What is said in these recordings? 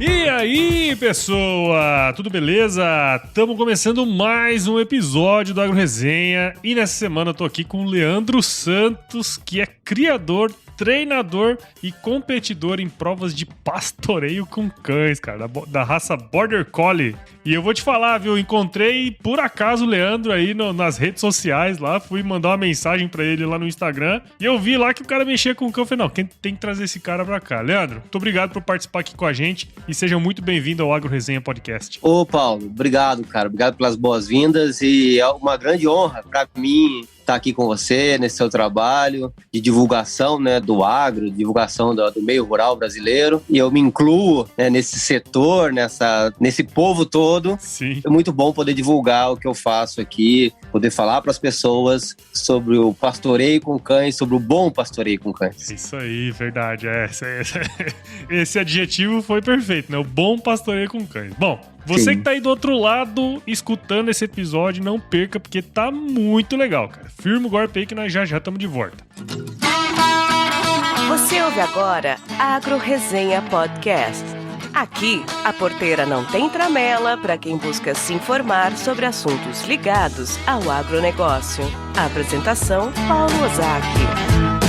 E aí, pessoa? Tudo beleza? Estamos começando mais um episódio do Agro Resenha e nessa semana eu tô aqui com o Leandro Santos, que é criador, treinador e competidor em provas de pastoreio com cães, cara, da raça Border Collie. E eu vou te falar, viu, encontrei por acaso o Leandro aí nas redes sociais lá, fui mandar uma mensagem pra ele lá no Instagram e eu vi lá que o cara mexia com o cão. Eu falei, não, quem tem que trazer esse cara pra cá? Leandro, muito obrigado por participar aqui com a gente e seja muito bem-vindo ao Agro Resenha Podcast. Ô, Paulo, obrigado, cara, obrigado pelas boas-vindas e é uma grande honra pra mim estar aqui com você nesse seu trabalho de divulgação, né, do agro, divulgação do meio rural brasileiro, e eu me incluo, né, nesse setor, nesse povo todo. Sim. É muito bom poder divulgar o que eu faço aqui, poder falar para as pessoas sobre o pastoreio com cães, sobre o bom pastoreio com cães. Isso aí, verdade. Esse adjetivo foi perfeito, né? O bom pastoreio com cães. Bom, você que tá aí do outro lado escutando esse episódio, não perca, porque tá muito legal, cara. Firma o golpe aí que nós já estamos de volta. Você ouve agora Agro Resenha Podcast. Aqui, a porteira não tem tramela para quem busca se informar sobre assuntos ligados ao agronegócio. A apresentação, Paulo Ozaki.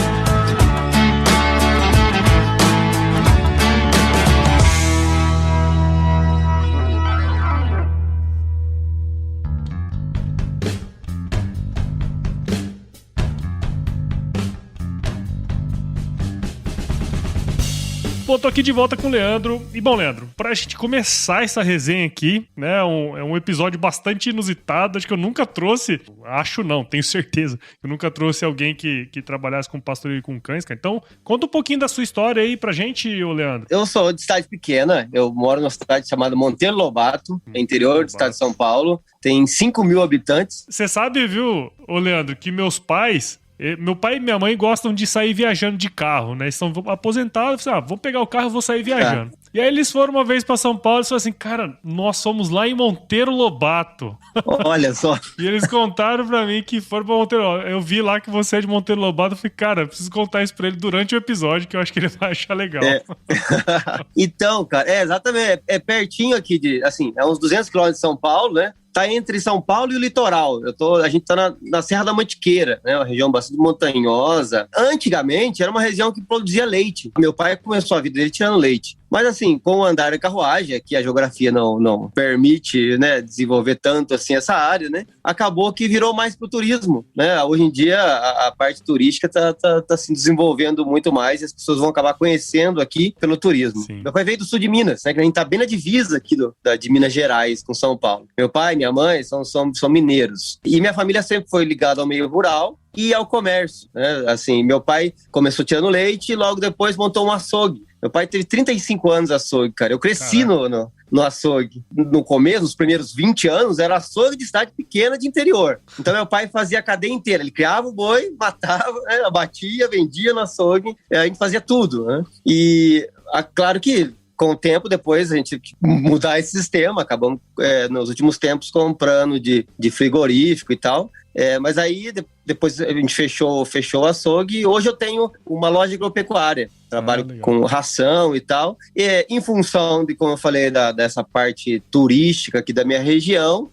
Bom, tô aqui de volta com o Leandro. E bom, Leandro, pra gente começar essa resenha aqui, né, é um episódio bastante inusitado. Acho que eu nunca trouxe, tenho certeza, eu nunca trouxe alguém que trabalhasse com pastoreio com cães, cara. Então, conta um pouquinho da sua história aí pra gente, ô Leandro. Eu sou de cidade pequena, eu moro numa cidade chamada Monteiro Lobato, interior do estado de São Paulo, tem 5.000 habitantes. Você sabe, viu, ô Leandro, que meu pai e minha mãe gostam de sair viajando de carro, né? Eles estão aposentados, vamos pegar o carro e vou sair viajando. E aí eles foram uma vez pra São Paulo e falaram assim, cara, nós somos lá em Monteiro Lobato. Olha só. E eles contaram pra mim que foram pra Monteiro Lobato. Eu vi lá que você é de Monteiro Lobato, eu falei, cara, eu preciso contar isso pra ele durante o episódio, que eu acho que ele vai achar legal. Então, cara, exatamente, é pertinho aqui é uns 200 quilômetros de São Paulo, né? Tá entre São Paulo e o litoral. A gente tá na Serra da Mantiqueira, né? Uma região bastante montanhosa. Antigamente, era uma região que produzia leite. Meu pai começou a vida dele tirando leite. Mas assim, com o andar da carruagem, que a geografia não permite, né, desenvolver tanto assim essa área, né, acabou que virou mais pro turismo, né? Hoje em dia a parte turística tá se desenvolvendo muito mais e as pessoas vão acabar conhecendo aqui pelo turismo. Sim. Meu pai veio do sul de Minas, né, que a gente tá bem na divisa aqui de Minas Gerais com São Paulo. Meu pai e minha mãe são mineiros. E minha família sempre foi ligada ao meio rural e ao comércio, né? Assim, meu pai começou tirando leite e logo depois montou um açougue. Meu pai teve 35 anos de açougue, cara. Eu cresci no açougue. No começo, nos primeiros 20 anos, era açougue de cidade pequena de interior. Então, meu pai fazia a cadeia inteira. Ele criava o boi, matava, né, abatia, vendia no açougue. A gente fazia tudo, né? E, claro que com o tempo, depois a gente teve que mudar esse sistema. Acabamos, nos últimos tempos, comprando de frigorífico e tal. Mas aí, depois a gente fechou o açougue e hoje eu tenho uma loja agropecuária. Trabalho com ração e tal. E, em função de, como eu falei, dessa parte turística aqui da minha região,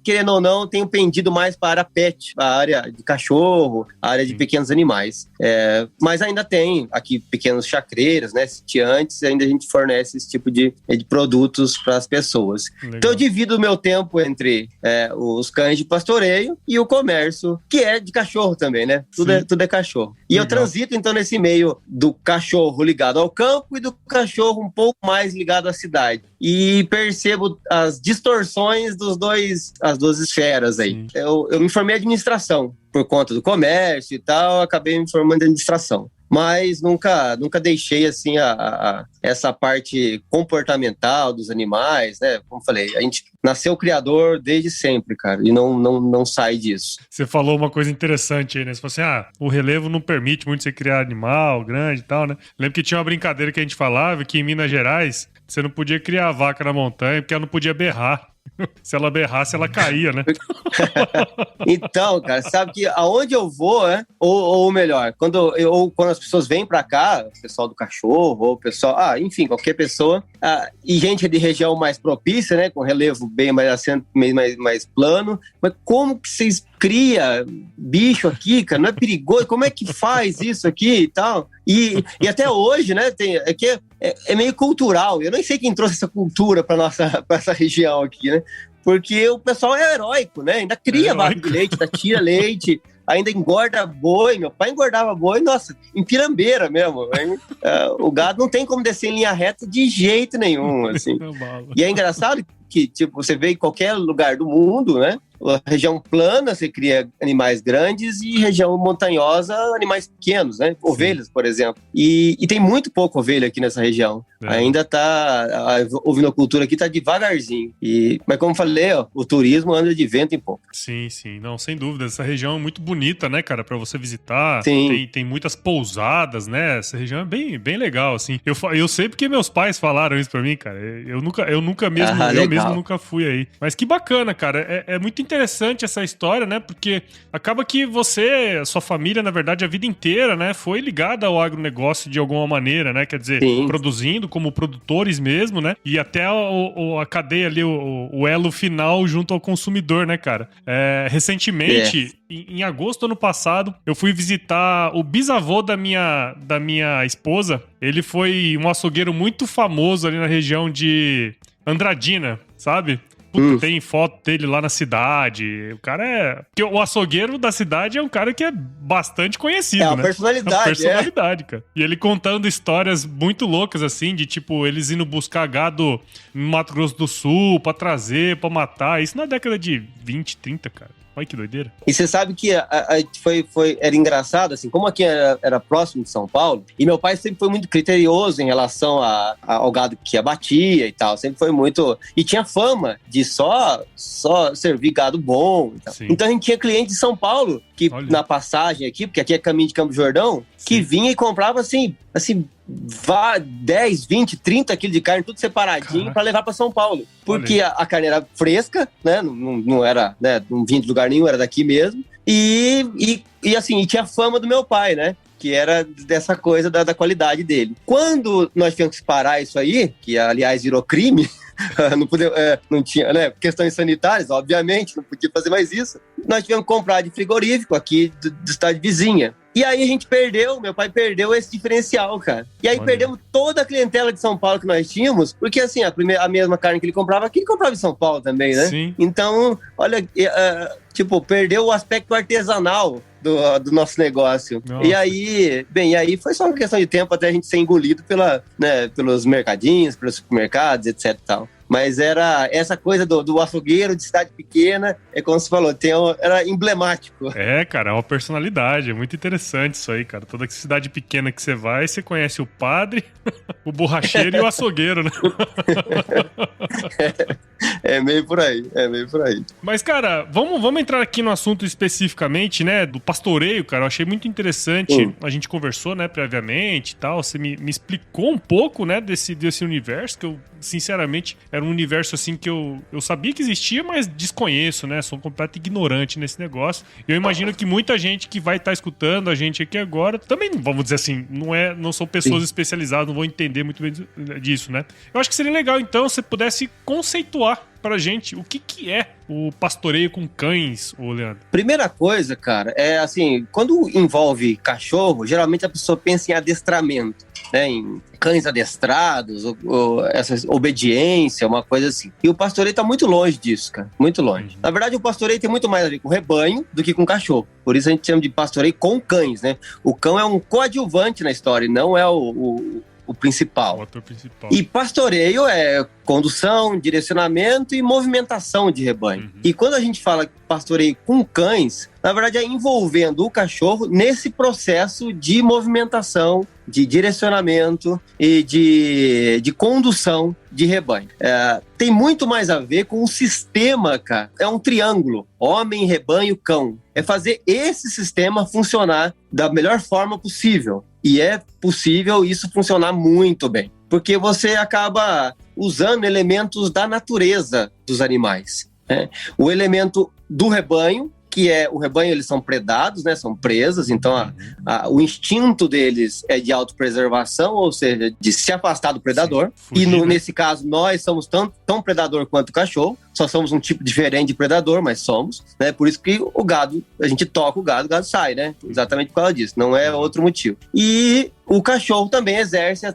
querendo ou não, tenho pendido mais para a área pet, a área de cachorro, a área de pequenos animais. Mas ainda tem aqui pequenos chacreiras, né, sitiantes, ainda a gente fornece esse tipo de produtos para as pessoas. Legal. Então eu divido o meu tempo entre os cães de pastoreio e o comércio, que é de cachorro também, né? Tudo é cachorro. E legal. Eu transito então nesse meio do cachorro ligado ao campo e do cachorro um pouco mais ligado à cidade. E percebo as distorções as duas esferas aí. Eu me formei em administração por conta do comércio e tal, acabei me formando em administração. Mas nunca deixei assim essa parte comportamental dos animais, né? Como falei, a gente nasceu criador desde sempre, cara, e não sai disso. Você falou uma coisa interessante aí, né? Você falou assim, o relevo não permite muito você criar animal grande e tal, né? Lembro que tinha uma brincadeira que a gente falava que em Minas Gerais você não podia criar vaca na montanha porque ela não podia berrar. Se ela berrasse, ela caía, né? Então, cara, sabe que aonde eu vou, ou melhor, quando as pessoas vêm pra cá, o pessoal do cachorro, ou o pessoal, enfim, qualquer pessoa, e gente de região mais propícia, né, com relevo bem mais assento, mais plano, mas como que vocês cria bicho aqui, cara? Não é perigoso? Como é que faz isso aqui e tal? E até hoje, né, é meio cultural. Eu nem sei quem trouxe essa cultura pra essa região aqui, né? Porque o pessoal é heróico, né? Ainda cria vaca de leite, ainda tira leite, ainda engorda boi. Meu pai engordava boi, nossa, em pirambeira mesmo. O gado não tem como descer em linha reta de jeito nenhum, assim. E é engraçado que, tipo, você vê em qualquer lugar do mundo, né? A região plana, você cria animais grandes, e região montanhosa, animais pequenos, né? Ovelhas, por exemplo. E tem muito pouco ovelha aqui nessa região. Ainda a ovinocultura aqui tá devagarzinho. Mas como eu falei, o turismo anda de vento em pouco. Sim. Não, sem dúvida. Essa região é muito bonita, né, cara? Pra você visitar. Sim. Tem muitas pousadas, né? Essa região é bem legal, assim. Eu sei porque meus pais falaram isso pra mim, cara. Eu nunca mesmo nunca fui aí. Mas que bacana, cara. É muito interessante essa história, né? Porque acaba que você, a sua família, na verdade, a vida inteira, né, foi ligada ao agronegócio de alguma maneira, né? Quer dizer, Sim. Produzindo como produtores mesmo, né? E até a cadeia ali, o elo final junto ao consumidor, né, cara? Recentemente, em agosto do ano passado, eu fui visitar o bisavô da minha esposa. Ele foi um açougueiro muito famoso ali na região de Andradina, sabe? Puta, tem foto dele lá na cidade. O cara porque o açougueiro da cidade é um cara que é bastante conhecido, né? É uma personalidade, cara. E ele contando histórias muito loucas, assim, de tipo, eles indo buscar gado no Mato Grosso do Sul pra trazer, pra matar. Isso na década de 20, 30, cara. Olha que doideira. E você sabe que era engraçado, assim, como aqui era próximo de São Paulo, e meu pai sempre foi muito criterioso em relação ao gado que abatia e tal, sempre foi muito... E tinha fama de só servir gado bom e tal. Então a gente tinha cliente de São Paulo, que na passagem aqui, porque aqui é caminho de Campo Jordão, que vinha e comprava assim 10, 20, 30 quilos de carne, tudo separadinho, para levar para São Paulo. Porque a carne era fresca, né? Não era, né? Não vinha de lugar nenhum, era daqui mesmo. E assim, tinha fama do meu pai, né? Que era dessa coisa da qualidade dele. Quando nós tivemos que parar isso aí, que aliás virou crime, não tinha, né? Questões sanitárias, obviamente, não podia fazer mais isso. Nós tivemos que comprar de frigorífico aqui do estado vizinha. E aí meu pai perdeu esse diferencial, cara. E aí perdemos toda a clientela de São Paulo que nós tínhamos, porque assim, a mesma carne que ele comprava aqui, ele comprava em São Paulo também, né? Sim. Então, olha, perdeu o aspecto artesanal do nosso negócio. Nossa. E aí foi só uma questão de tempo até a gente ser engolido pelos mercadinhos, pelos supermercados, etc e tal. Mas era essa coisa do açougueiro de cidade pequena, como você falou, era emblemático. Cara, é uma personalidade, é muito interessante isso aí, cara. Toda cidade pequena que você vai, você conhece o padre, o borracheiro e o açougueiro, né? É meio por aí. Mas, cara, vamos entrar aqui no assunto especificamente, né, do pastoreio, cara. Eu achei muito interessante. A gente conversou, né, previamente e tal. Você me explicou um pouco, né, desse universo que eu, sinceramente, era um universo, assim, que eu sabia que existia, mas desconheço, né? Sou um completo ignorante nesse negócio. Eu imagino que muita gente que vai estar escutando a gente aqui agora, também, vamos dizer assim, não são pessoas especializadas, não vão entender muito bem disso, né? Eu acho que seria legal, então, se você pudesse conceituar pra gente o que é o pastoreio com cães, ô Leandro. Primeira coisa, cara, é assim, quando envolve cachorro, geralmente a pessoa pensa em adestramento, né, em cães adestrados, ou essa obediência, uma coisa assim. E o pastoreio tá muito longe disso, cara, muito longe. Na verdade, o pastoreio tem muito mais a ver com rebanho do que com cachorro. Por isso a gente chama de pastoreio com cães, né? O cão é um coadjuvante na história, não é o principal. O ator principal. E pastoreio é condução, direcionamento e movimentação de rebanho. E quando a gente fala pastoreio com cães, na verdade é envolvendo o cachorro nesse processo de movimentação, de direcionamento e de condução de rebanho. Tem muito mais a ver com o sistema, cara. É um triângulo: homem, rebanho, cão. É fazer esse sistema funcionar da melhor forma possível. E é possível isso funcionar muito bem. porque você acaba usando elementos da natureza dos animais, né? O elemento do rebanho, que é o rebanho, eles são predados, né? São presas, então o instinto deles é de autopreservação, ou seja, de se afastar do predador. Fugir, e nesse caso, nós somos tão predador quanto o cachorro, só somos um tipo diferente de predador, mas somos, né? Por isso que o gado, a gente toca o gado sai, né? Exatamente por causa disso, não é outro motivo. E o cachorro também exerce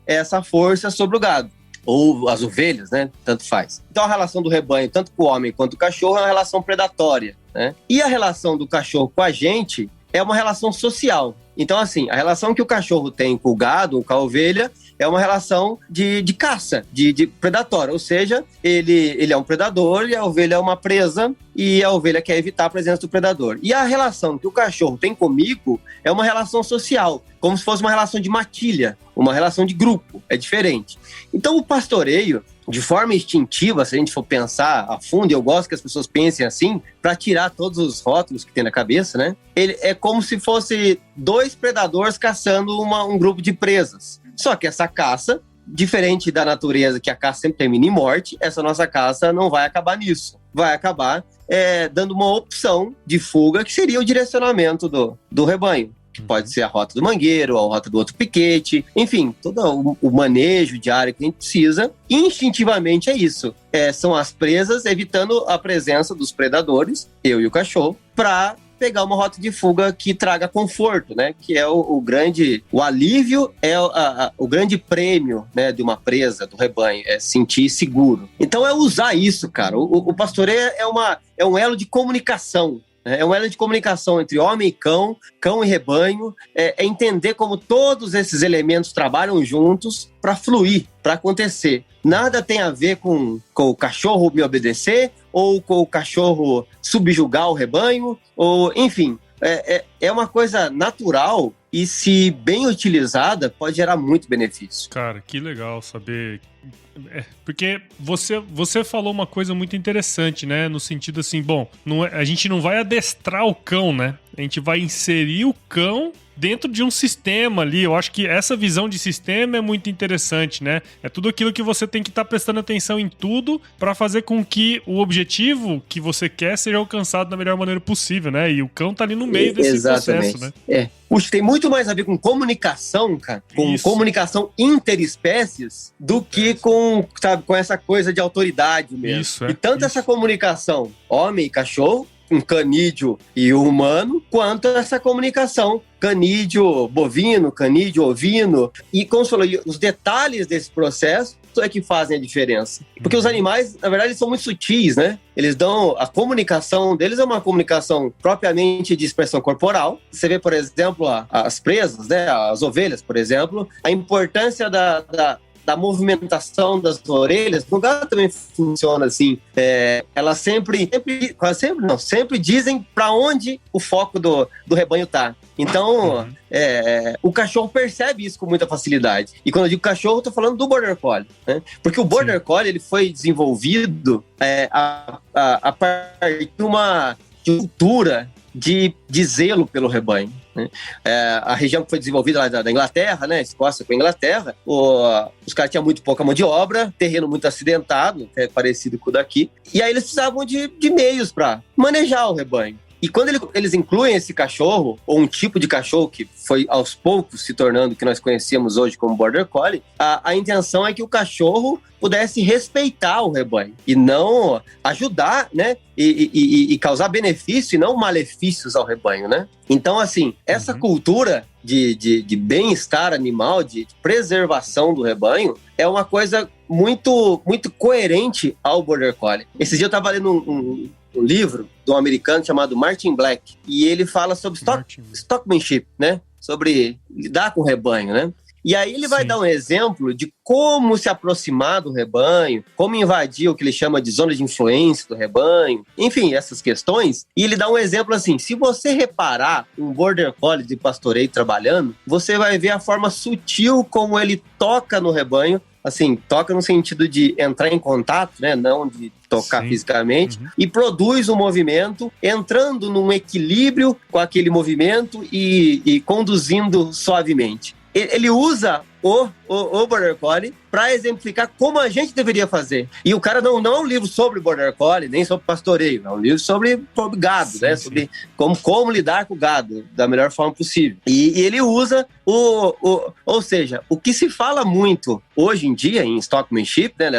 essa força sobre o gado. Ou as ovelhas, né? Tanto faz. Então a relação do rebanho, tanto com o homem quanto com o cachorro, é uma relação predatória, né? E a relação do cachorro com a gente é uma relação social. Então, assim, a relação que o cachorro tem com o gado ou com a ovelha é uma relação de caça, de predatória. Ou seja, ele é um predador e a ovelha é uma presa e a ovelha quer evitar a presença do predador. E a relação que o cachorro tem comigo é uma relação social, como se fosse uma relação de matilha, uma relação de grupo, é diferente. Então, o pastoreio, de forma instintiva, se a gente for pensar a fundo, e eu gosto que as pessoas pensem assim, para tirar todos os rótulos que tem na cabeça, né? Ele é como se fosse 2 predadores caçando um grupo de presas. Só que essa caça, diferente da natureza, que a caça sempre termina em morte, essa nossa caça não vai acabar nisso. Vai acabar dando uma opção de fuga, que seria o direcionamento do rebanho. Que pode ser a rota do mangueiro, a rota do outro piquete, enfim, todo o manejo diário que a gente precisa. Instintivamente é isso. São as presas evitando a presença dos predadores, eu e o cachorro, para pegar uma rota de fuga que traga conforto, né? Que é o alívio, o grande prêmio, né, de uma presa, do rebanho, é sentir seguro. Então é usar isso, cara. O pastoreio é um elo de comunicação. É um elo de comunicação entre homem e cão e rebanho, é entender como todos esses elementos trabalham juntos para fluir, para acontecer. Nada tem a ver com o cachorro me obedecer, ou com o cachorro subjugar o rebanho, ou enfim, é uma coisa natural e, se bem utilizada, pode gerar muito benefício. Cara, que legal saber. Porque você falou uma coisa muito interessante, né? No sentido assim, bom, a gente não vai adestrar o cão, né? A gente vai inserir o cão dentro de um sistema ali. Eu acho que essa visão de sistema é muito interessante, né? É tudo aquilo que você tem que estar prestando atenção em tudo para fazer com que o objetivo que você quer seja alcançado da melhor maneira possível, né? E o cão tá ali no meio desse processo, né? Puxa, tem muito mais a ver com comunicação, cara, com comunicação interespécies, do que com essa coisa de autoridade mesmo. E tanto essa comunicação homem e cachorro, um canídeo e um humano, quanto essa comunicação canídeo bovino, canídeo ovino. E como você falou, os detalhes desse processo é que fazem a diferença. Porque os animais, na verdade, são muito sutis, né? Eles dão... A comunicação deles é uma comunicação propriamente de expressão corporal. Você vê, por exemplo, as presas, né? As ovelhas, por exemplo, a importância da movimentação das orelhas. No gado também funciona assim. Elas sempre dizem para onde o foco do rebanho tá. Então, o cachorro percebe isso com muita facilidade. E quando eu digo cachorro, eu tô falando do Border Collie, né? Porque o Border Collie, ele foi desenvolvido a partir de uma cultura de zelo pelo rebanho, né? A região que foi desenvolvida lá da Inglaterra, né? Escócia com a Inglaterra, os caras tinham muito pouca mão de obra, terreno muito acidentado, parecido com o daqui, e aí eles precisavam de meios para manejar o rebanho. E quando eles incluem esse cachorro, ou um tipo de cachorro que foi aos poucos se tornando o que nós conhecemos hoje como Border Collie, a intenção é que o cachorro pudesse respeitar o rebanho e não ajudar, né? E causar benefício e não malefícios ao rebanho, né? Então, assim, essa cultura de bem-estar animal, de preservação do rebanho, é uma coisa muito, muito coerente ao Border Collie. Esse dia eu estava lendo um livro de um americano chamado Martin Black, e ele fala sobre stockmanship, né? Sobre lidar com o rebanho, né? E aí ele vai dar um exemplo de como se aproximar do rebanho, como invadir o que ele chama de zona de influência do rebanho, enfim, essas questões. E ele dá um exemplo assim: se você reparar um Border Collie de pastoreio trabalhando, você vai ver a forma sutil como ele toca no rebanho. Assim, toca no sentido de entrar em contato, né? Não de tocar fisicamente, e produz um movimento, entrando num equilíbrio com aquele movimento e conduzindo suavemente. Ele usa o Border Collie para exemplificar como a gente deveria fazer. E o cara não é um livro sobre Border Collie, nem sobre pastoreio, é um livro sobre gado, sim, né? Sim. Sobre como lidar com o gado da melhor forma possível. E ele usa ou seja, o que se fala muito hoje em dia em stockmanship, né,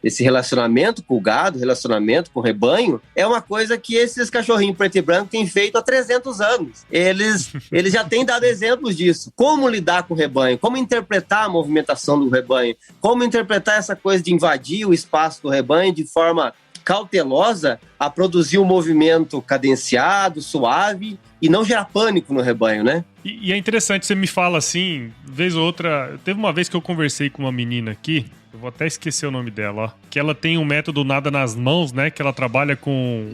esse relacionamento com o gado, relacionamento com o rebanho, é uma coisa que esses cachorrinhos preto e branco têm feito há 300 anos. Eles já têm dado exemplos disso. Como lidar com o rebanho, como interpretar a movimentação do rebanho, como interpretar essa coisa de invadir o espaço do rebanho de forma cautelosa a produzir um movimento cadenciado, suave e não gerar pânico no rebanho, né? E é interessante, você me fala assim, vez ou outra, teve uma vez que eu conversei com uma menina aqui, eu vou até esquecer o nome dela, ó, que ela tem um método Nada nas Mãos, né, que ela trabalha com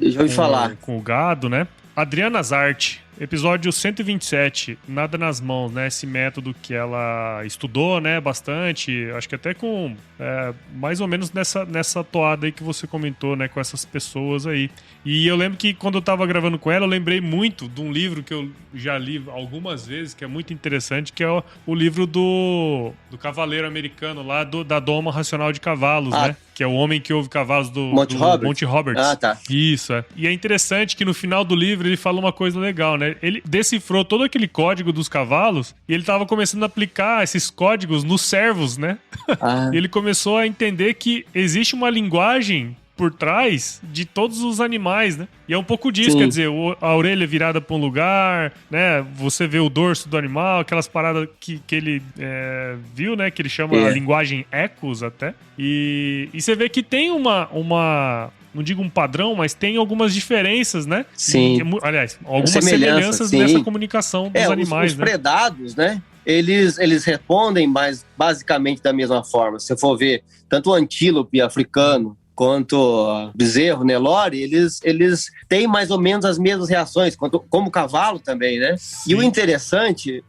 o gado, né? Adriana Zarte, episódio 127, Nada nas Mãos, né? Esse método que ela estudou, né? Bastante, acho que até com mais ou menos nessa toada aí que você comentou, né? Com essas pessoas aí. E eu lembro que quando eu tava gravando com ela, eu lembrei muito de um livro que eu já li algumas vezes, que é muito interessante, que é o livro do cavaleiro americano lá, da Doma Racional de Cavalos, né? Que é o homem que ouve cavalos do Monty Roberts. Ah, tá. Isso, é. E é interessante que no final do livro ele fala uma coisa legal, né? Ele decifrou todo aquele código dos cavalos e ele tava começando a aplicar esses códigos nos servos, né? E ele começou a entender que existe uma linguagem por trás de todos os animais, né? E é um pouco disso, sim. Quer dizer, a orelha virada para um lugar, né? Você vê o dorso do animal, aquelas paradas que ele viu, né? Que ele chama a linguagem ecos até. E você vê que tem uma não digo um padrão, mas tem algumas diferenças, né? Sim. Aliás, algumas semelhanças nessa comunicação dos animais, os predados, né? Eles respondem basicamente da mesma forma. Se você for ver, tanto o antílope africano quanto o bezerro, Nelore, eles têm mais ou menos as mesmas reações, como o cavalo também, né? Sim. E o interessante,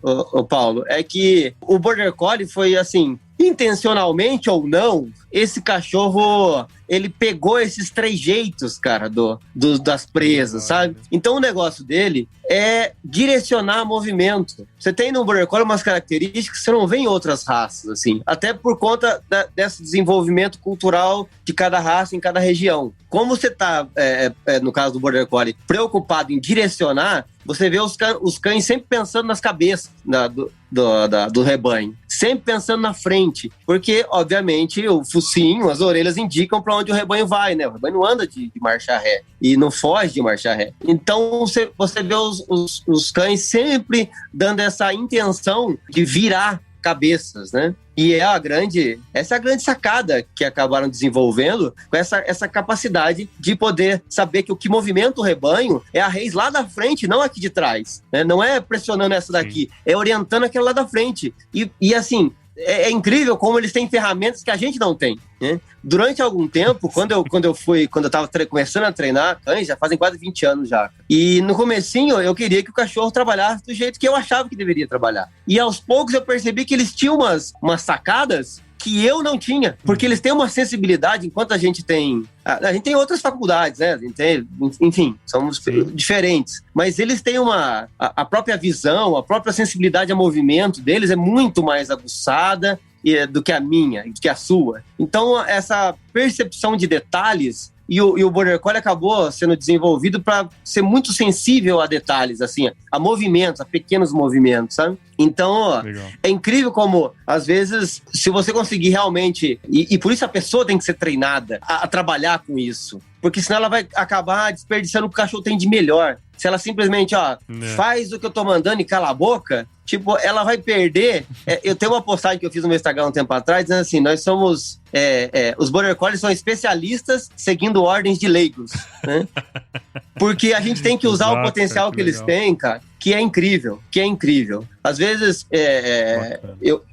Paulo, é que o Border Collie foi assim, intencionalmente ou não, esse cachorro, ele pegou esses trejeitos, cara, das presas, sabe? Então o negócio dele é direcionar movimento. Você tem no Border Collie umas características que você não vê em outras raças, assim, até por conta desse desenvolvimento cultural de cada raça em cada região. Como você tá, no caso do Border Collie, preocupado em direcionar, você vê os cães sempre pensando nas cabeças do rebanho, sempre pensando na frente, porque, obviamente, o focinho, as orelhas indicam para onde o rebanho vai, né? O rebanho não anda de marcha ré e não foge de marcha ré. Então, você vê os cães sempre dando essa intenção de virar cabeças, né? E essa é a grande sacada que acabaram desenvolvendo com essa capacidade de poder saber que o que movimenta o rebanho é a reis lá da frente, não aqui de trás, né? Não é pressionando essa daqui, é orientando aquela lá da frente. E assim, é incrível como eles têm ferramentas que a gente não tem, né? Durante algum tempo, quando eu tava começando a treinar cães, já fazem quase 20 anos já. E no comecinho eu queria que o cachorro trabalhasse do jeito que eu achava que deveria trabalhar. E aos poucos eu percebi que eles tinham umas sacadas que eu não tinha, porque eles têm uma sensibilidade, enquanto a gente tem outras faculdades, né? Enfim, somos diferentes, mas eles têm a própria visão, a própria sensibilidade a movimento deles é muito mais aguçada do que a minha, do que a sua. Então, essa percepção de detalhes, e o Border Collie acabou sendo desenvolvido para ser muito sensível a detalhes, assim, a movimentos, a pequenos movimentos, sabe? Então, é incrível como, às vezes, se você conseguir realmente... E por isso a pessoa tem que ser treinada a trabalhar com isso. Porque senão ela vai acabar desperdiçando o que o cachorro tem de melhor. Se ela simplesmente, faz o que eu tô mandando e cala a boca, tipo, ela vai perder... eu tenho uma postagem que eu fiz no meu Instagram um tempo atrás, dizendo assim, nós somos... os Border Collies são especialistas seguindo ordens de leigos, né? Porque a gente tem que usar o potencial que eles têm, cara, que é incrível. Às vezes,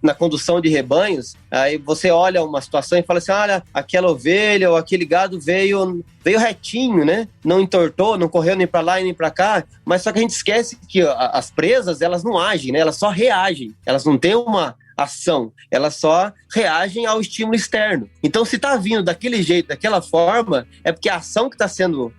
na condução de rebanhos, aí você olha uma situação e fala assim, olha, aquela ovelha ou aquele gado veio retinho, né? Não entortou, não correu nem para lá e nem para cá, mas só que a gente esquece que as presas, elas não agem, né? Elas só reagem, elas não têm uma ação, elas só reagem ao estímulo externo. Então, se tá vindo daquele jeito, daquela forma, é porque a ação que está sendo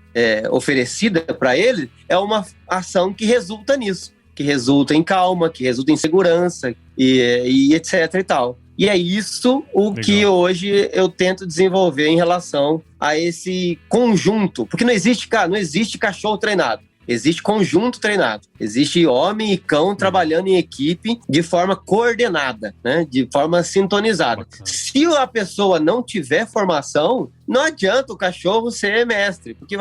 oferecida para ele é uma ação que resulta nisso, que resulta em calma, que resulta em segurança, e etc e tal. E é isso Legal. Que hoje eu tento desenvolver em relação a esse conjunto. Porque não existe cachorro treinado. Existe conjunto treinado. Existe homem e cão trabalhando em equipe de forma coordenada, né? De forma sintonizada. Bacana. Se a pessoa não tiver formação, não adianta o cachorro ser mestre, porque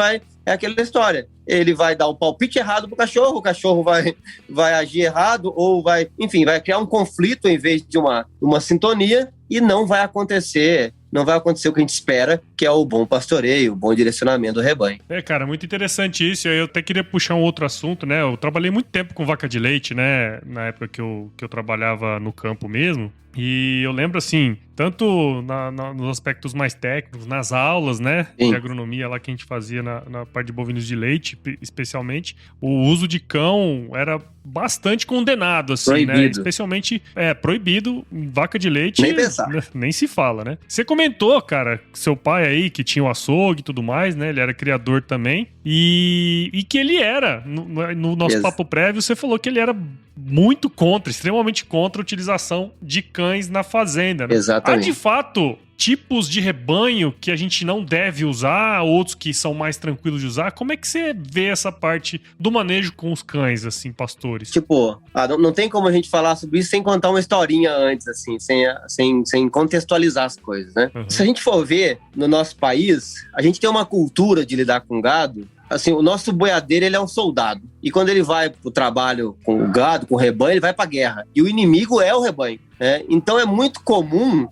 é aquela história. Ele vai dar um palpite errado pro cachorro, o cachorro vai agir errado, ou vai criar um conflito em vez de uma sintonia, e não vai acontecer o que a gente espera, que é o bom pastoreio, o bom direcionamento do rebanho. Cara, muito interessante isso. Eu até queria puxar um outro assunto, né? Eu trabalhei muito tempo com vaca de leite, né? Na época que eu trabalhava no campo mesmo. E eu lembro, assim, tanto nos aspectos mais técnicos, nas aulas, né, Sim. de agronomia lá que a gente fazia na parte de bovinos de leite, especialmente, o uso de cão era bastante condenado, assim, Proibido. né? Especialmente, proibido em vaca de leite. Nem pensar. Nem se fala, né? Você comentou, cara, seu pai aí, que tinha o açougue e tudo mais, né? Ele era criador também. E que ele era, no nosso papo prévio, você falou que ele era muito extremamente contra a utilização de cães na fazenda, né? Exatamente. Há, de fato, tipos de rebanho que a gente não deve usar, outros que são mais tranquilos de usar. Como é que você vê essa parte do manejo com os cães, assim, pastores? Tipo, não tem como a gente falar sobre isso sem contar uma historinha antes, assim, sem contextualizar as coisas, né? Uhum. Se a gente for ver, no nosso país, a gente tem uma cultura de lidar com gado. Assim, o nosso boiadeiro, ele é um soldado. E quando ele vai pro trabalho com o gado, com o rebanho, ele vai pra guerra. E o inimigo é o rebanho. Então é muito comum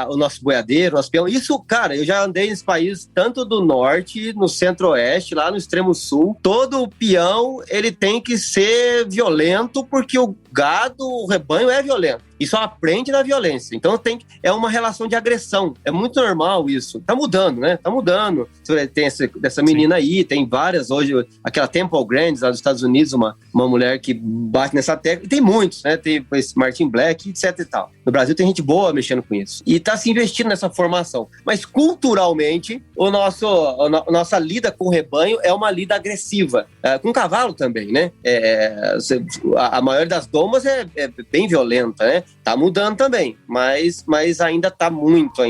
o nosso boiadeiro, o nosso peão. Isso, cara, eu já andei nesse país tanto do norte, no centro-oeste, lá no extremo sul. Todo peão, ele tem que ser violento porque o gado, o rebanho é violento. E só aprende na violência. Então é uma relação de agressão. É muito normal isso. Tá mudando, né? Tá mudando. Tem essa menina aí, tem várias hoje. Aquela Temple Grandis lá dos Estados Unidos, uma mulher que bate nessa tecla. E tem muitos, né? Tem esse Martin Black, etc e tal. No Brasil tem gente boa mexendo com isso. E tá se investindo nessa formação. Mas culturalmente, a nossa lida com o rebanho é uma lida agressiva. Com o cavalo também, né? A maioria das domas é bem violenta, né? Tá mudando também, mas ainda tá muito,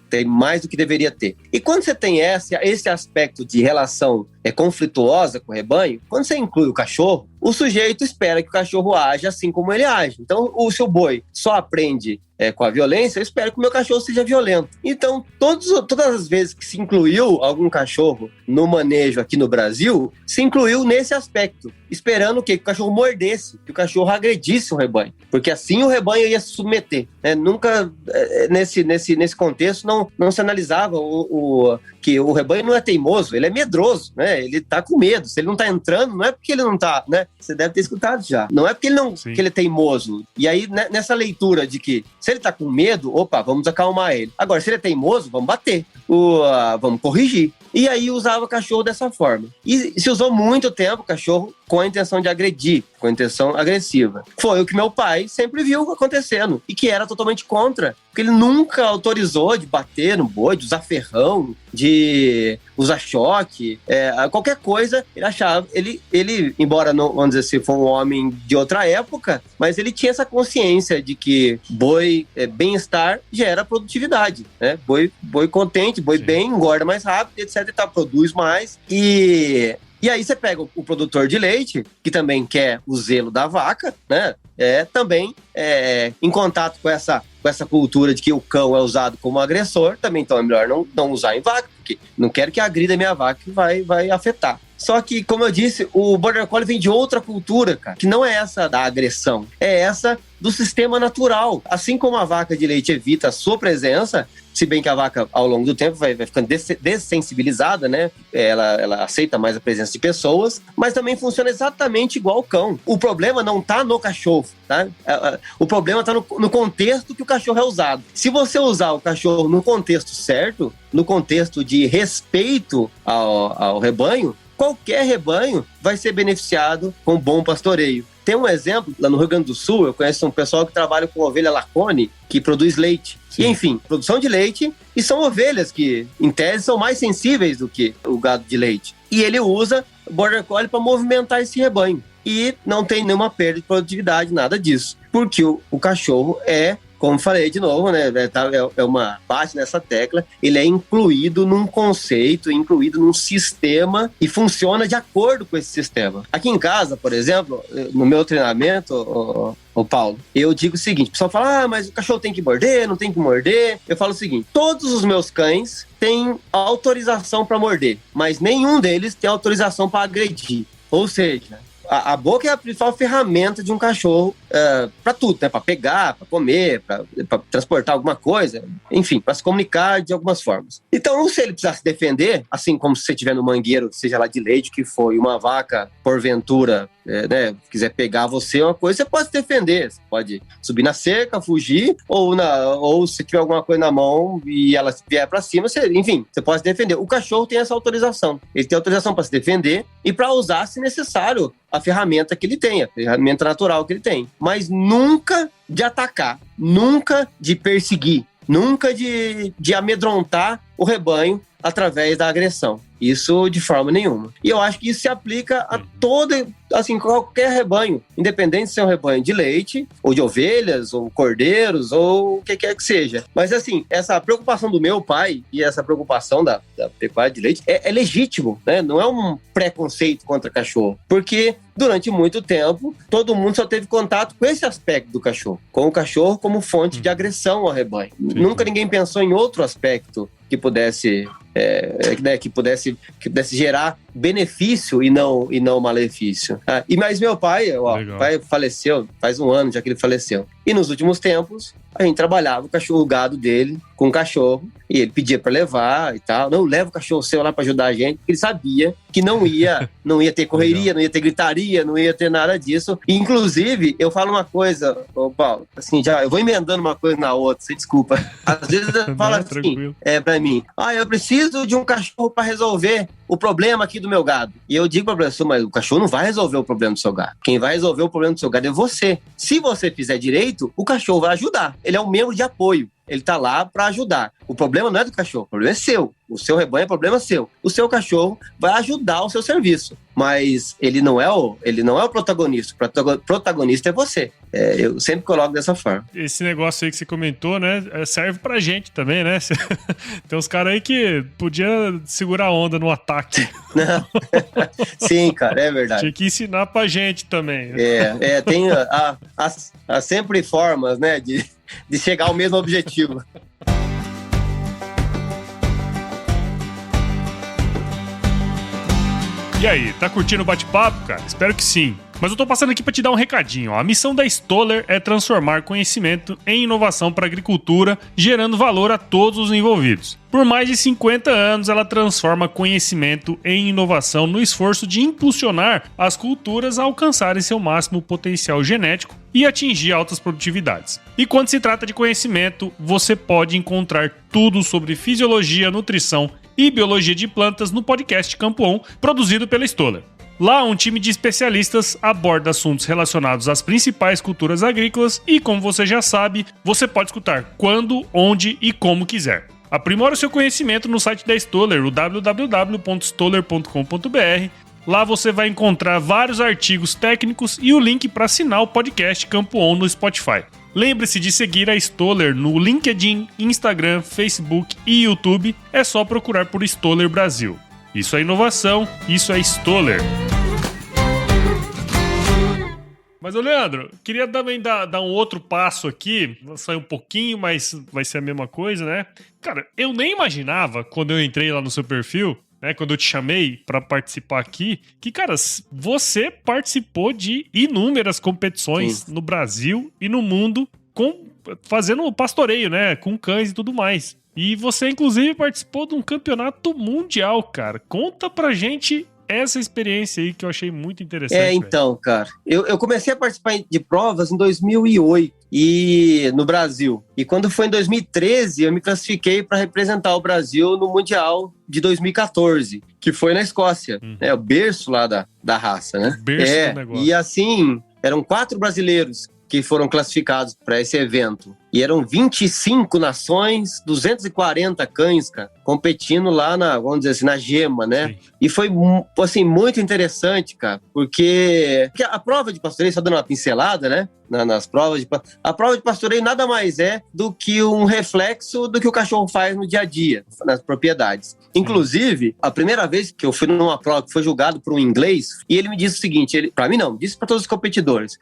tem mais do que deveria ter. E quando você tem esse aspecto de relação conflituosa com o rebanho, quando você inclui o cachorro, o sujeito espera que o cachorro aja assim como ele age. Então, o seu boi só aprende com a violência, eu espero que o meu cachorro seja violento. Então, todas as vezes que se incluiu algum cachorro no manejo aqui no Brasil, se incluiu nesse aspecto, esperando o quê? Que o cachorro mordesse, que o cachorro agredisse o rebanho, porque assim o rebanho ia se submeter. Nunca, nesse contexto, não se analisava que o rebanho não é teimoso, ele é medroso, né? Ele tá com medo. Se ele não tá entrando, não é porque ele não tá, né? Você deve ter escutado já. Não é porque que ele é teimoso. E aí, nessa leitura de que se ele tá com medo, vamos acalmar ele. Agora, se ele é teimoso, vamos bater. Vamos corrigir. E aí usava o cachorro dessa forma. E se usou muito tempo o cachorro com a intenção de agredir, com a intenção agressiva. Foi o que meu pai sempre viu acontecendo e que era totalmente contra. Porque ele nunca autorizou de bater no boi, de usar ferrão, de usar choque, qualquer coisa. Ele achava, ele embora não, vamos dizer assim, foi um homem de outra época, mas ele tinha essa consciência de que boi, bem-estar gera produtividade, né? Boi contente, boi bem, engorda mais rápido, etc. E tal, produz mais. E aí você pega o produtor de leite, que também quer o zelo da vaca, né? Também em contato com essa cultura de que o cão é usado como agressor, também então é melhor não usar em vaca, porque não quero que agrida a minha vaca, que vai afetar. Só que, como eu disse, o Border Collie vem de outra cultura, cara, que não é essa da agressão, é essa do sistema natural. Assim como a vaca de leite evita a sua presença, se bem que a vaca, ao longo do tempo, vai ficando dessensibilizada, né? Ela aceita mais a presença de pessoas, mas também funciona exatamente igual o cão. O problema não tá no cachorro, tá? O problema tá no contexto que o cachorro é usado. Se você usar o cachorro no contexto certo, no contexto de respeito ao rebanho, qualquer rebanho vai ser beneficiado com bom pastoreio. Tem um exemplo, lá no Rio Grande do Sul, eu conheço um pessoal que trabalha com ovelha Lacone, que produz leite. Sim. E, enfim, produção de leite, e são ovelhas que, em tese, são mais sensíveis do que o gado de leite. E ele usa Border Collie para movimentar esse rebanho. e não tem nenhuma perda de produtividade, nada disso. Porque o cachorro como falei de novo, né? É uma parte nessa tecla. Ele é incluído num conceito, incluído num sistema e funciona de acordo com esse sistema. Aqui em casa, por exemplo, no meu treinamento, o Paulo, eu digo o seguinte: o pessoal fala, mas o cachorro tem que morder, não tem que morder. Eu falo o seguinte: todos os meus cães têm autorização para morder, mas nenhum deles tem autorização para agredir. Ou seja, a boca é a principal ferramenta de um cachorro para tudo, né? Para pegar, para comer, para transportar alguma coisa, enfim, para se comunicar de algumas formas. Então, se ele precisar se defender, assim como se você estiver no mangueiro, seja lá de leite, que foi uma vaca, porventura, quiser pegar você, uma coisa, você pode se defender. Você pode subir na cerca, fugir, ou se tiver alguma coisa na mão e ela vier para cima, você pode se defender. O cachorro tem essa autorização. Ele tem autorização para se defender e para usar, se necessário, a ferramenta que ele tem, a ferramenta natural que ele tem. Mas nunca de atacar, nunca de perseguir, nunca de amedrontar o rebanho através da agressão. Isso de forma nenhuma. E eu acho que isso se aplica a qualquer rebanho, independente se é um rebanho de leite, ou de ovelhas, ou cordeiros, ou o que quer que seja. Mas assim, essa preocupação do meu pai e essa preocupação da pecuária de leite é legítimo, né? Não é um preconceito contra cachorro. Porque durante muito tempo, todo mundo só teve contato com esse aspecto do cachorro, com o cachorro como fonte de agressão ao rebanho. Nunca ninguém pensou em outro aspecto que pudesse gerar benefício e não malefício. Mas meu pai, pai faleceu, faz um ano já que ele faleceu. E nos últimos tempos, a gente trabalhava o gado dele com o cachorro, e ele pedia para levar e tal. Não, leva o cachorro seu lá para ajudar a gente. Ele sabia que não ia ter correria, não ia ter gritaria, não ia ter nada disso. E, inclusive, eu falo uma coisa, Paulo, assim, eu vou emendando uma coisa na outra, você desculpa. Às vezes eu falo assim, para mim, eu preciso de um cachorro para resolver o problema aqui do meu gado. E eu digo para a pessoa, mas o cachorro não vai resolver o problema do seu gado. Quem vai resolver o problema do seu gado é você. Se você fizer direito, o cachorro vai ajudar. Ele é um membro de apoio. Ele tá lá para ajudar. O problema não é do cachorro, o problema é seu. O seu rebanho é problema seu. O seu cachorro vai ajudar o seu serviço, mas ele não é o protagonista. O protagonista é você. Eu sempre coloco dessa forma. Esse negócio aí que você comentou, né, serve pra gente também, né? Tem uns caras aí que podia segurar a onda no ataque. Não. Sim, cara, é verdade. Tinha que ensinar pra gente também. Tem sempre formas, né, de chegar ao mesmo objetivo. E aí, tá curtindo o bate-papo, cara? Espero que sim. Mas eu tô passando aqui para te dar um recadinho. A missão da Stoller é transformar conhecimento em inovação para a agricultura, gerando valor a todos os envolvidos. Por mais de 50 anos, ela transforma conhecimento em inovação no esforço de impulsionar as culturas a alcançarem seu máximo potencial genético e atingir altas produtividades. E quando se trata de conhecimento, você pode encontrar tudo sobre fisiologia, nutrição e biologia de plantas no podcast Campo On, produzido pela Stoller. Lá, um time de especialistas aborda assuntos relacionados às principais culturas agrícolas e, como você já sabe, você pode escutar quando, onde e como quiser. Aprimore o seu conhecimento no site da Stoller, o www.stoller.com.br. Lá você vai encontrar vários artigos técnicos e o link para assinar o podcast Campo On no Spotify. Lembre-se de seguir a Stoller no LinkedIn, Instagram, Facebook e YouTube. É só procurar por Stoller Brasil. Isso é inovação, isso é Stoller. Mas, ô Leandro, queria também dar um outro passo aqui. Vou sair um pouquinho, mas vai ser a mesma coisa, né? Cara, eu nem imaginava, quando eu entrei lá no seu perfil, né, quando eu te chamei pra participar aqui, que, cara, você participou de inúmeras competições no Brasil e no mundo, fazendo pastoreio, né, com cães e tudo mais. E você, inclusive, participou de um campeonato mundial, cara. Conta pra gente essa experiência aí que eu achei muito interessante. Então, cara, eu comecei a participar de provas em 2008 no Brasil. E quando foi em 2013, eu me classifiquei para representar o Brasil no Mundial de 2014, que foi na Escócia. O berço lá da raça, né? O berço do negócio. E assim, eram 4 brasileiros que foram classificados para esse evento. E eram 25 nações, 240 cães, cara, competindo lá vamos dizer assim, na gema, né? Sim. E foi, assim, muito interessante, cara, porque a prova de pastoreio, só dando uma pincelada, né? Nas provas a prova de pastoreio nada mais é do que um reflexo do que o cachorro faz no dia a dia, nas propriedades. Inclusive, a primeira vez que eu fui numa prova que foi julgado por um inglês, e ele me disse o seguinte, para mim não, disse para todos os competidores,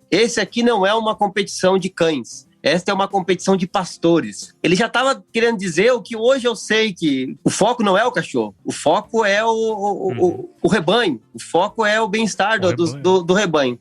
esse aqui não é uma competição de cães, esta é uma competição de pastores. Ele já estava querendo dizer o que hoje eu sei, que o foco não é o cachorro, o foco é o rebanho, o foco é o bem-estar do rebanho.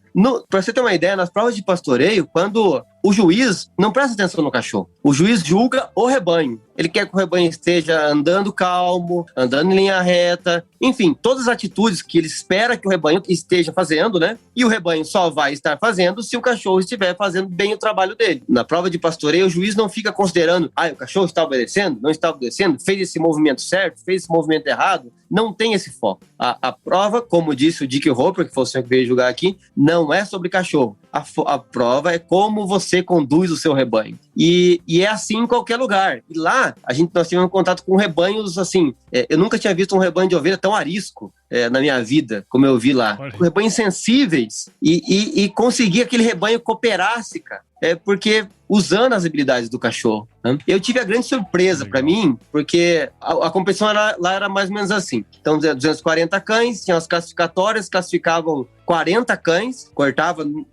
Para você ter uma ideia, nas provas de pastoreio, quando o juiz não presta atenção no cachorro, o juiz julga o rebanho. Ele quer que o rebanho esteja andando calmo, andando em linha reta, enfim, todas as atitudes que ele espera que o rebanho esteja fazendo, né? E o rebanho só vai estar fazendo se o cachorro estiver fazendo bem o trabalho dele. Na prova de pastoreio, o juiz não fica considerando, o cachorro está obedecendo, não está obedecendo, fez esse movimento certo, fez esse movimento errado. Não tem esse foco. A prova, como disse o Dick Roper, que foi o senhor que veio julgar aqui, não é sobre cachorro. A prova é como você conduz o seu rebanho. E é assim em qualquer lugar. E lá, nós tivemos contato com rebanhos, assim, eu nunca tinha visto um rebanho de ovelha tão arisco na minha vida, como eu vi lá. Rebanhos sensíveis e conseguir aquele rebanho cooperasse, cara. Porque usando as habilidades do cachorro. Né? Eu tive a grande surpresa para mim, porque a competição lá era mais ou menos assim. Então, 240 cães, tinham as classificatórias, classificavam 40 cães,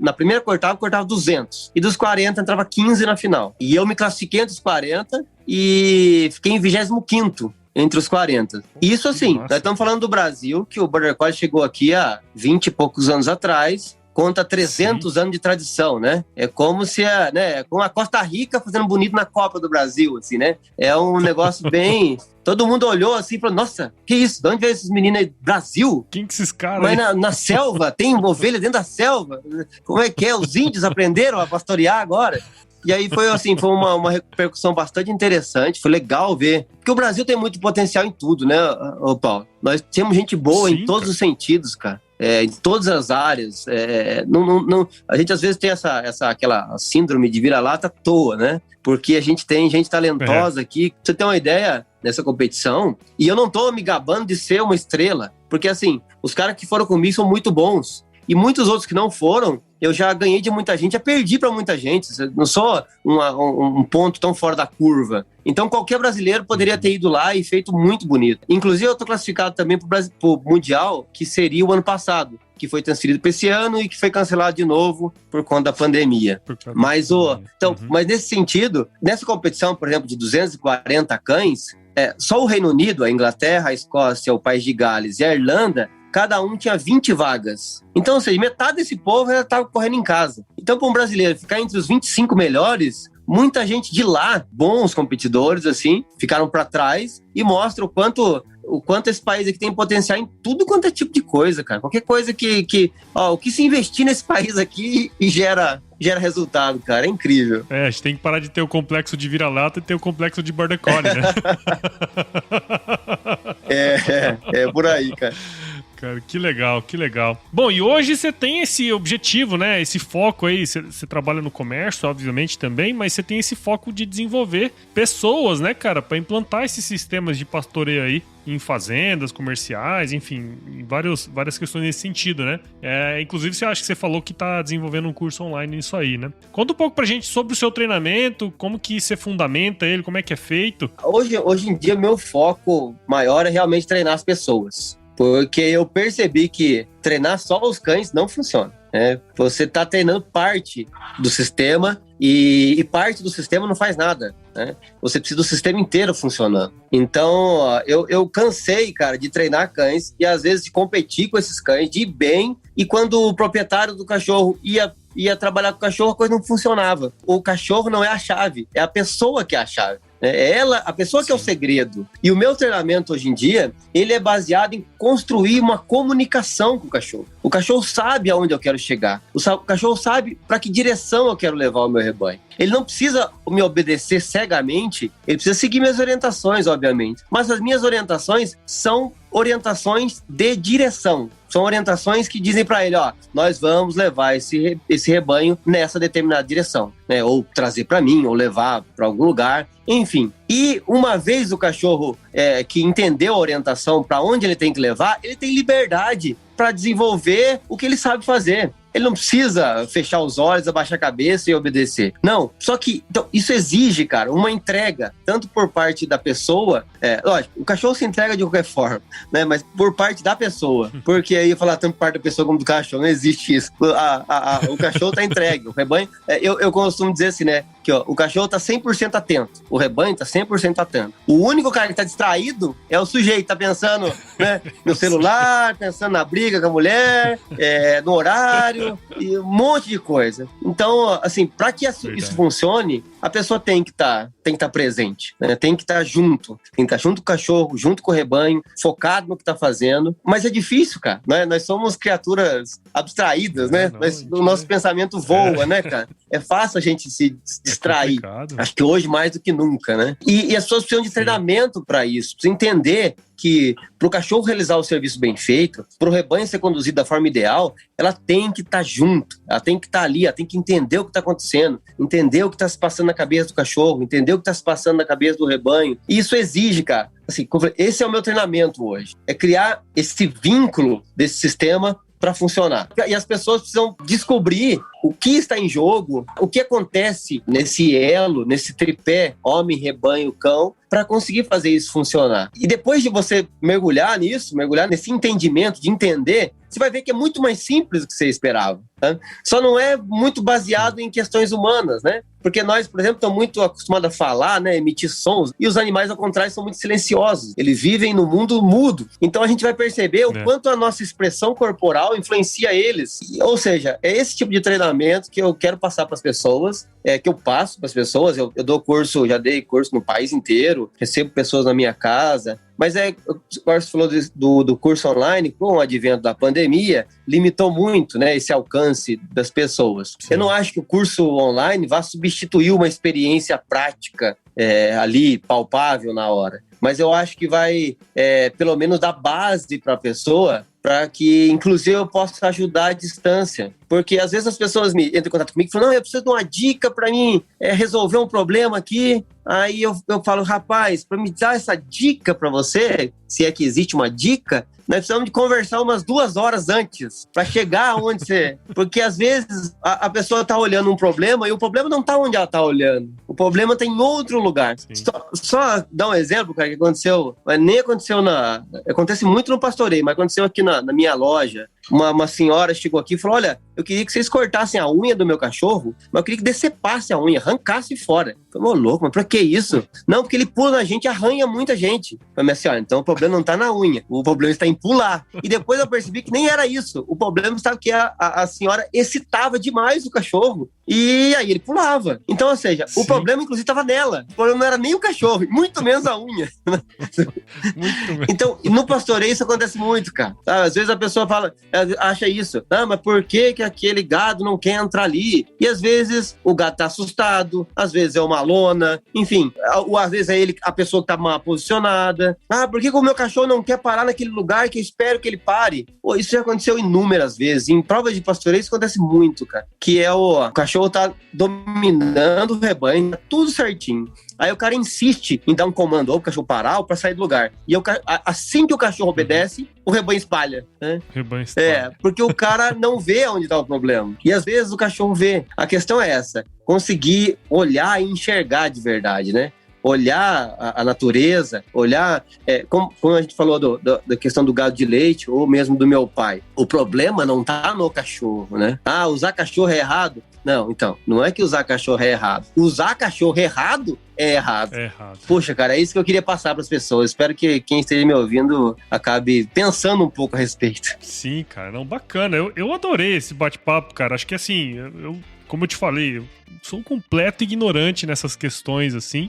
na primeira cortava 200. E dos 40 entrava 15 na final. E eu me classifiquei entre os 40 e fiquei em 25º. Entre os 40. Isso assim, nós estamos falando do Brasil, que o Border Collie chegou aqui há 20 e poucos anos atrás, conta 300 anos de tradição, né? É como se como a Costa Rica fazendo bonito na Copa do Brasil, assim, né? É um negócio bem... Todo mundo olhou assim e falou, nossa, que isso? De onde veio esses meninos aí? Brasil? Quem que esses caras? Mas na selva? Tem ovelha dentro da selva? Como é que é? Os índios aprenderam a pastorear agora? E aí foi assim, foi uma repercussão bastante interessante, foi legal ver. Porque o Brasil tem muito potencial em tudo, né, Paulo? Nós temos gente boa em todos os sentidos, cara. Em todas as áreas. A gente às vezes tem aquela síndrome de vira-lata à toa, né? Porque a gente tem gente talentosa aqui. Pra você ter uma ideia, nessa competição, e eu não tô me gabando de ser uma estrela, porque assim, os caras que foram comigo são muito bons. E muitos outros que não foram, eu já ganhei de muita gente, já perdi para muita gente. Não sou um ponto tão fora da curva. Então, qualquer brasileiro poderia ter ido lá e feito muito bonito. Inclusive, eu estou classificado também para o Mundial, que seria o ano passado, que foi transferido para esse ano e que foi cancelado de novo por conta da pandemia. Mas nesse sentido, nessa competição, por exemplo, de 240 cães, só o Reino Unido, a Inglaterra, a Escócia, o País de Gales e a Irlanda, cada um tinha 20 vagas. Então, ou seja, metade desse povo já estava correndo em casa. Então, para um brasileiro ficar entre os 25 melhores, muita gente de lá, bons competidores, assim, ficaram para trás e mostra o quanto esse país aqui tem potencial em tudo quanto é tipo de coisa, cara. Qualquer coisa o que se investir nesse país aqui e gera resultado, cara. É incrível. A gente tem que parar de ter o complexo de vira-lata e ter o complexo de Border Collie, né? É por aí, cara. Cara, que legal, que legal. Bom, e hoje você tem esse objetivo, né? Esse foco aí, você trabalha no comércio, obviamente, também, mas você tem esse foco de desenvolver pessoas, né, cara? Para implantar esses sistemas de pastoreio aí em fazendas, comerciais, enfim, em várias questões nesse sentido, né? Inclusive, você acha que você falou que tá desenvolvendo um curso online nisso aí, né? Conta um pouco pra gente sobre o seu treinamento, como que você fundamenta ele, como é que é feito. Hoje em dia, meu foco maior é realmente treinar as pessoas. Porque eu percebi que treinar só os cães não funciona. Você está treinando parte do sistema e parte do sistema não faz nada. Né? Você precisa do sistema inteiro funcionando. Então, eu cansei, cara, de treinar cães e às vezes de competir com esses cães, de ir bem. E quando o proprietário do cachorro ia trabalhar com o cachorro, a coisa não funcionava. O cachorro não é a chave, é a pessoa que é a chave. É a pessoa que é o segredo. E o meu treinamento hoje em dia, ele é baseado em construir uma comunicação com o cachorro. O cachorro sabe aonde eu quero chegar. O cachorro sabe para que direção eu quero levar o meu rebanho. Ele não precisa me obedecer cegamente, ele precisa seguir minhas orientações, obviamente. Mas as minhas orientações são orientações de direção. São orientações que dizem para ele, ó, nós vamos levar esse rebanho nessa determinada direção, né? Ou trazer para mim, ou levar para algum lugar, enfim. E uma vez o cachorro que entendeu a orientação para onde ele tem que levar, ele tem liberdade para desenvolver o que ele sabe fazer. Ele não precisa fechar os olhos, abaixar a cabeça e obedecer. Não, só que então, isso exige, cara, uma entrega, tanto por parte da pessoa, lógico, o cachorro se entrega de qualquer forma, né? Mas por parte da pessoa, porque aí eu falar tanto por parte da pessoa como do cachorro, não existe isso. O cachorro tá entregue, o rebanho, eu costumo dizer assim, né? Que ó, o cachorro tá 100% atento, o rebanho tá 100% atento. O único cara que tá distraído é o sujeito, tá pensando, né, no celular, pensando na briga com a mulher, no horário, e um monte de coisa. Então, assim, para que isso funcione, a pessoa tem que estar presente, né? Tem que estar junto. Tem que estar junto com o cachorro, junto com o rebanho, focado no que está fazendo. Mas é difícil, cara, né? Nós somos criaturas abstraídas, né? O nosso pensamento voa, né, cara? É fácil a gente se distrair. Acho que hoje mais do que nunca, né? E as pessoas precisam de treinamento para isso. Precisam entender que para o cachorro realizar o serviço bem feito, para o rebanho ser conduzido da forma ideal, ela tem que estar junto, ela tem que estar ali, ela tem que entender o que está acontecendo, entender o que está se passando na cabeça do cachorro, entender o que está se passando na cabeça do rebanho. E isso exige, cara, assim, esse é o meu treinamento hoje, é criar esse vínculo desse sistema para funcionar. E as pessoas precisam descobrir o que está em jogo, o que acontece nesse elo, nesse tripé homem, rebanho, cão, para conseguir fazer isso funcionar. E depois de você mergulhar nesse entendimento, de entender, você vai ver que é muito mais simples do que você esperava. Tá? Só não é muito baseado em questões humanas, né? Porque nós, por exemplo, estamos muito acostumados a falar, né, emitir sons, e os animais, ao contrário, são muito silenciosos. Eles vivem no mundo mudo. Então a gente vai perceber o quanto a nossa expressão corporal influencia eles. Ou seja, é esse tipo de treinamento que eu quero passar para as pessoas, que eu passo para as pessoas. Eu dou curso, já dei curso no país inteiro, recebo pessoas na minha casa. Mas você falou do curso online, com o advento da pandemia, limitou muito, né, esse alcance das pessoas. Sim. Eu não acho que o curso online vá substituir uma experiência prática ali, palpável na hora. Mas eu acho que vai, pelo menos, dar base para a pessoa, para que, inclusive, eu possa ajudar à distância. Porque, às vezes, as pessoas entram em contato comigo e falam, não, eu preciso de uma dica para mim resolver um problema aqui. Aí eu falo, rapaz, para me dar essa dica para você, se é que existe uma dica, nós precisamos de conversar umas 2 horas antes, para chegar onde você... Porque, às vezes, a pessoa está olhando um problema e o problema não está onde ela está olhando. O problema está em outro lugar. Só dar um exemplo, cara, que aconteceu... Nem aconteceu acontece muito no pastoreio, mas aconteceu aqui na minha loja. Uma senhora chegou aqui e falou, olha, eu queria que vocês cortassem a unha do meu cachorro, mas eu queria que decepasse a unha, arrancasse fora. Eu falei, ô louco, mas pra que isso? Não, porque ele pula na gente e arranha muita gente. Eu falei, minha senhora, então o problema não tá na unha, o problema está em pular. E depois eu percebi que nem era isso. O problema estava que a senhora excitava demais o cachorro e aí ele pulava. Então, ou seja, o problema inclusive estava nela. O problema não era nem o cachorro, muito menos a unha. Então, no pastoreio isso acontece muito, cara. Às vezes a pessoa acha isso. Ah, mas por que aquele gado não quer entrar ali? E às vezes o gado tá assustado, às vezes é uma lona, enfim, ou às vezes é a pessoa que tá mal posicionada. Ah, por que o meu cachorro não quer parar naquele lugar que eu espero que ele pare? Pô, isso já aconteceu inúmeras vezes. Em provas de pastoreio isso acontece muito, cara. Que é o cachorro tá dominando o rebanho, tá tudo certinho. Aí o cara insiste em dar um comando ou o cachorro parar ou pra sair do lugar. E assim que o cachorro obedece, o rebanho espalha, né? Rebanho espalha. Porque o cara não vê onde tá o problema. E às vezes o cachorro vê. A questão é essa, conseguir olhar e enxergar de verdade, né? Olhar a natureza, olhar, como a gente falou da questão do gado de leite, ou mesmo do meu pai. O problema não tá no cachorro, né? Ah, usar cachorro é errado? Não, então, não é que usar cachorro é errado. Usar cachorro errado é errado. É errado. Poxa, cara, é isso que eu queria passar para as pessoas. Espero que quem esteja me ouvindo acabe pensando um pouco a respeito. Sim, cara, não, bacana. Eu adorei esse bate-papo, cara. Acho que assim, eu como eu te falei, eu sou um completo ignorante nessas questões, assim,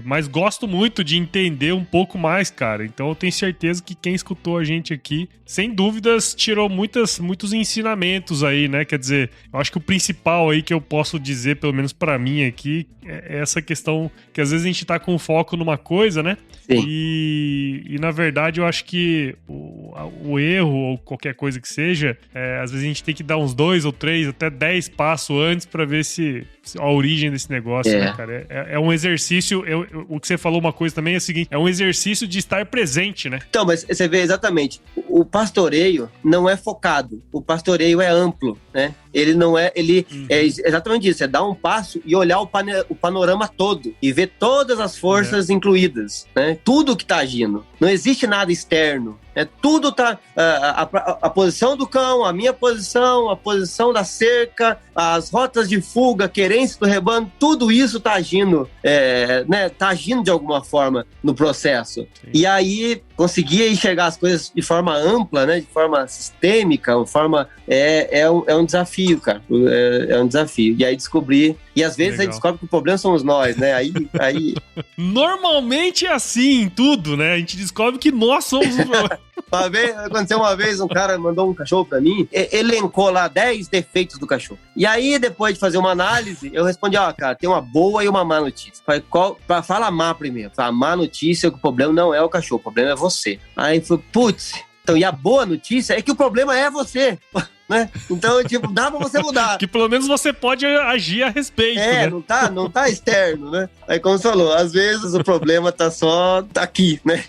mas gosto muito de entender um pouco mais, cara. Então eu tenho certeza que quem escutou a gente aqui, sem dúvidas, tirou muitos ensinamentos aí, né? Quer dizer, eu acho que o principal aí que eu posso dizer, pelo menos pra mim aqui, é essa questão que às vezes a gente tá com foco numa coisa, né? Sim. E na verdade eu acho que o erro ou qualquer coisa que seja, às vezes a gente tem que dar uns 2 ou 3, até 10 passos antes pra ver se a origem desse negócio, né, cara? É um exercício, o que você falou uma coisa também é o seguinte, é um exercício de estar presente, né? Então, mas você vê exatamente, o pastoreio não é focado, o pastoreio é amplo, né? Ele não é, é exatamente isso, é dar um passo e olhar o panorama todo e ver todas as forças incluídas, né? Tudo que tá agindo. Não existe nada externo. Tudo tá... A posição do cão, a minha posição, a posição da cerca, as rotas de fuga, a querência do rebanho, tudo isso tá agindo, né? Tá agindo de alguma forma no processo. Sim. E aí, conseguir enxergar as coisas de forma ampla, né? De forma sistêmica, de forma... É um desafio, cara. É um desafio. E aí descobrir... E às vezes a gente descobre que o problema somos nós, né? Aí... Normalmente é assim em tudo, né? A gente descobre que nós somos o problema. Aconteceu uma vez, um cara mandou um cachorro pra mim, elencou lá 10 defeitos do cachorro. E aí, depois de fazer uma análise, eu respondi, cara, tem uma boa e uma má notícia. Falei, fala a má primeiro. A má notícia é que o problema não é o cachorro, o problema é você. Aí foi, putz, então, e a boa notícia é que o problema é você. Né? Então, tipo, dá pra você mudar. Que pelo menos você pode agir a respeito, né? não tá externo, né? Aí, como você falou, às vezes o problema tá aqui, né?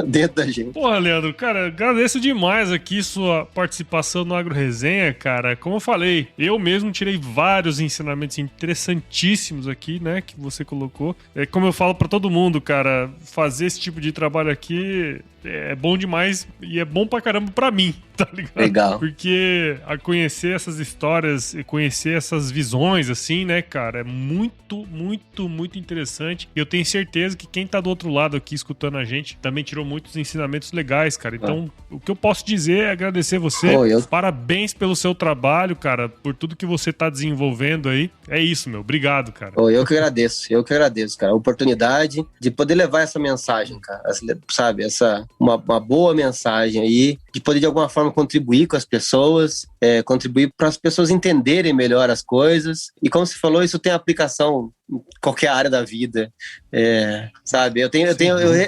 Dentro da gente. Porra, Leandro, cara, agradeço demais aqui sua participação no Agro Resenha, cara. Como eu falei, eu mesmo tirei vários ensinamentos interessantíssimos aqui, né, que você colocou. Como eu falo pra todo mundo, cara, fazer esse tipo de trabalho aqui é bom demais e é bom pra caramba pra mim, tá ligado? Legal. Porque a conhecer essas histórias e conhecer essas visões, assim, né, cara, é muito, muito, muito interessante. E eu tenho certeza que quem tá do outro lado aqui escutando a gente também tirou muitos ensinamentos legais, cara. Então, o que eu posso dizer é agradecer você. Parabéns pelo seu trabalho, cara, por tudo que você tá desenvolvendo aí. É isso, meu. Obrigado, cara. Eu que agradeço, cara. A oportunidade de poder levar essa mensagem, cara. Sabe, uma boa mensagem aí, de poder de alguma forma contribuir com as pessoas, contribuir para as pessoas entenderem melhor as coisas. E como você falou, isso tem aplicação em qualquer área da vida, sabe? Eu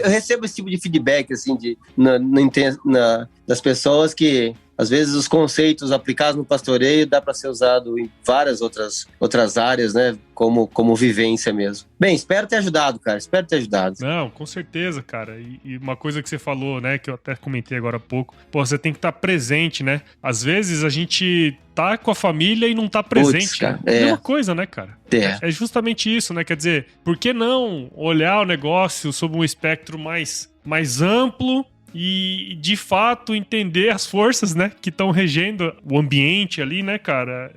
recebo esse tipo de feedback, assim, das pessoas que às vezes os conceitos aplicados no pastoreio dá para ser usado em várias outras áreas, né? Como vivência mesmo. Bem, espero ter ajudado, cara. Não, com certeza, cara. E uma coisa que você falou, né? Que eu até comentei agora há pouco. Pô, você tem que estar presente, né? Às vezes a gente tá com a família e não tá presente. Puts, cara, é uma coisa, né, cara? É justamente isso, né? Quer dizer, por que não olhar o negócio sob um espectro mais amplo e, de fato, entender as forças, né, que estão regendo o ambiente ali, né, cara?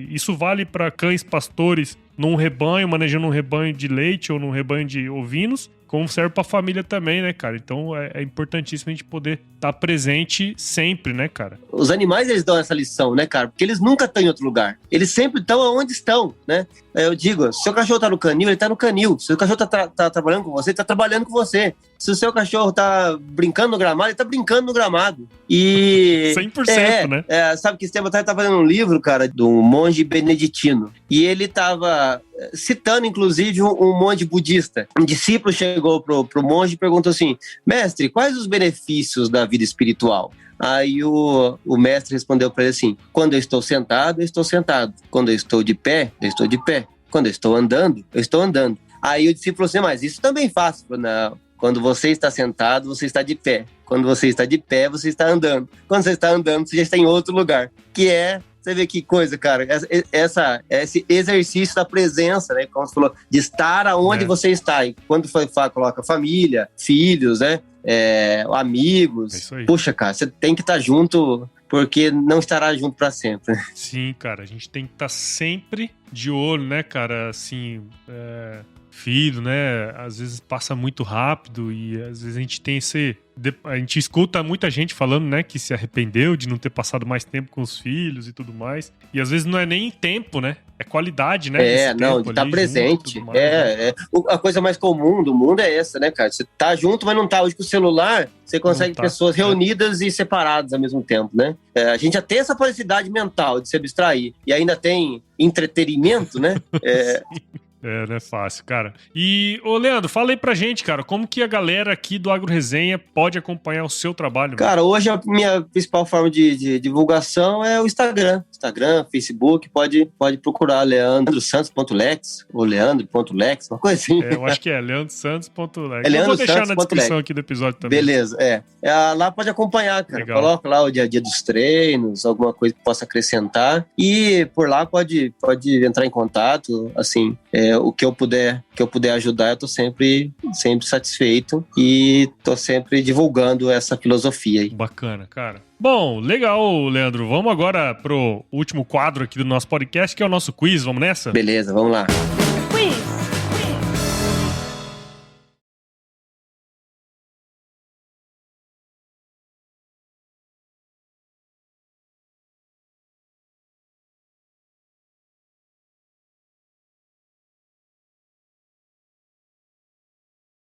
Isso vale para cães pastores num rebanho, manejando um rebanho de leite ou num rebanho de ovinos, como serve pra família também, né, cara? Então é importantíssimo a gente poder estar presente sempre, né, cara? Os animais, eles dão essa lição, né, cara? Porque eles nunca estão em outro lugar. Eles sempre estão onde estão, né? Eu digo, se o seu cachorro tá no canil, ele tá no canil. Se o cachorro tá trabalhando com você, ele tá trabalhando com você. Se o seu cachorro tá brincando no gramado, ele tá brincando no gramado. E... 100%, né? Sabe que esse tempo eu tava fazendo um livro, cara, do monge beneditino. E ele tava citando, inclusive, um monge budista. Um discípulo chegou pro monge e perguntou assim: mestre, quais os benefícios da vida espiritual? Aí o mestre respondeu para ele assim: quando eu estou sentado, eu estou sentado. Quando eu estou de pé, eu estou de pé. Quando eu estou andando, eu estou andando. Aí o discípulo falou assim: mas isso também faço. Não. Quando você está sentado, você está de pé. Quando você está de pé, você está andando. Quando você está andando, você já está em outro lugar. Você vê que coisa, cara, esse exercício da presença, né, como você falou, de estar aonde você está. E quando coloca família, filhos, né, amigos. É isso aí. Puxa, cara, você tem que estar junto, porque não estará junto para sempre. Sim, cara, a gente tem que estar sempre de olho, né, cara, assim, filho, né? Às vezes passa muito rápido e às vezes a gente tem a gente escuta muita gente falando, né, que se arrependeu de não ter passado mais tempo com os filhos e tudo mais. E às vezes não é nem tempo, né? É qualidade, né? De estar presente. Junto, né? A coisa mais comum do mundo é essa, né, cara? Você tá junto, mas não tá. Hoje com o celular, você consegue pessoas reunidas e separadas ao mesmo tempo, né? A gente já tem essa capacidade mental de se abstrair. E ainda tem entretenimento, né? Não é fácil, cara. E, ô Leandro, fala aí pra gente, cara, como que a galera aqui do Agro Resenha pode acompanhar o seu trabalho? Cara, hoje a minha principal forma de divulgação é o Instagram. Facebook, pode procurar leandrosantos.lex ou leandro.lex, uma coisa assim. Eu acho que é leandrosantos.lex. Eu vou deixar na descrição aqui do episódio também. Beleza, lá pode acompanhar, cara. Legal. Coloca lá o dia a dia dos treinos, alguma coisa que possa acrescentar. E por lá pode entrar em contato, assim, o que eu puder ajudar, eu tô sempre satisfeito e tô sempre divulgando essa filosofia aí. Bacana, cara. Bom, legal, Leandro. Vamos agora pro último quadro aqui do nosso podcast, que é o nosso quiz. Vamos nessa? Beleza, vamos lá.